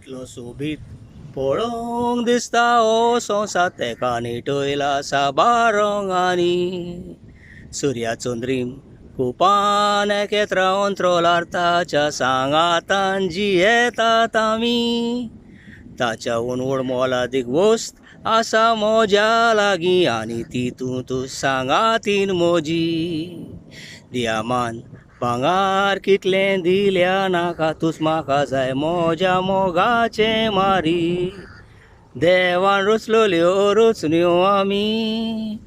कितलो सोबीत पळोवंक दिसता हो संवसार तेका निटयला साबार रंगांनी सुर्या चंद्रीम कुपान एकेत्र अंत्रोलार ताच्या सांगातान जियेतात आमी ताच्या उणवड मोलादीक वस्त आसा म्हज्या लागीं आनी तितून तूं सांगातीन म्हजी दियामान भांगार कितलें दिल्या नाका तूंच म्हाका जाय म्हज्या मोगाचें मारी देवान रचलोल्यो रचण्यो आमी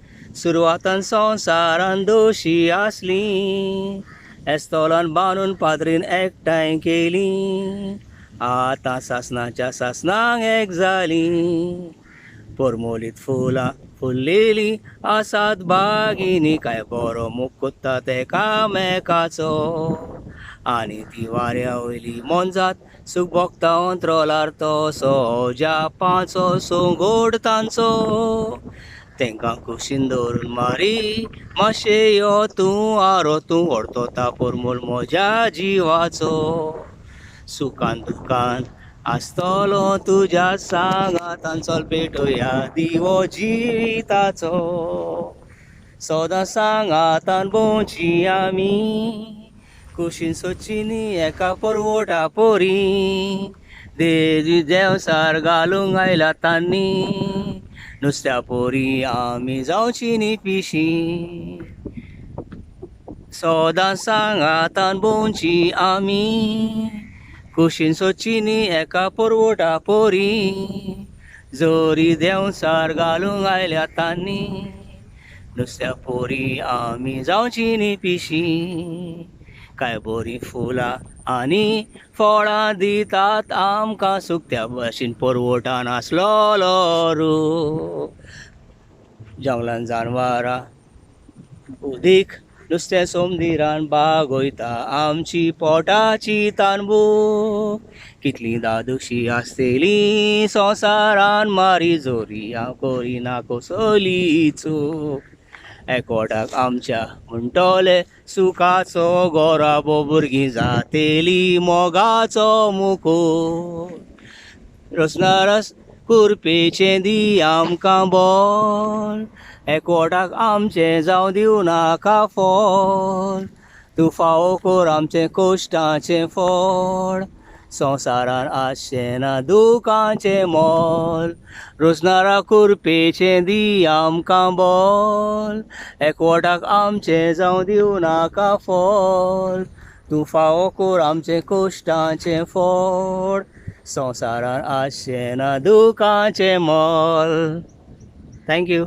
सुरवातान संवसारान दोशी आसलीं एस्तोलान बांदून पाद्रीन एकठांय केलीं आतां सासणाच्या सासणांक एक जालीं परमोलीत फुलां फुल्लेलीं आसात बागिनी काय बरो मोग कोत्तात एकामेकाचो आनी ती वाऱ्या वयली मोनजात सूख भोगता अंत्रोलार तो सोजापाचो सोंगोड तांचो तेंकां कुशीन दवरून मारी मातशें यो तूं आरो तूं व्हरतो ता परमोल म्हज्या जिवाचो सुखान दुखान आसतलो तुज्या सांगातान चल पेटोया दिवो जिविताचो सदां सांगातान भोंवची आमी कुशीन सोदची न्ही एका परवोटा पोरी देवसार घालूंक आयल्या तांणी नुस्त्या पोरी आमी जावची न्ही पिशी सदां सांगातान भोंवची आमी कुशीन सोदची न्ही एका परवोटा पोरी जोरी देवसार घालूंक आयल्या तांणी नुस्त्या पोरी आमी जावची न्ही पिशी काय बरी फुलां आनी फळां दितात आमकां सूख त्या भाशेन परवोटान आसलोलो रूख जंगलान जानवरां उदीक नुस्तें सोमदिरान बागोयता आमची पोटाची तानबूक कितलीं दादोशी आसतलीं संवसारान मारी जोरी हांव करिना कसली चूक एकवटाक आमच्या म्हणटले सुखाचो गोराबो भुरगीं जातेली मोगाचो मुकूट रसनारस कुरपेचें दी आमकां बोल एकवटाक आमचें जावं दिवं नाका फळ तूं फावो कर आमचें कश्टाचें फळ संवसारान आसचें ना दुखाचें मोल रोजनारा कुरपेचें दी आमकां बोल एकवटाक आमचें जावं दिवं नाका फळ तूं फावो कर आमचें कश्टाचें फळ संवसारान आसचें ना दुखाचें मोल थँक्यू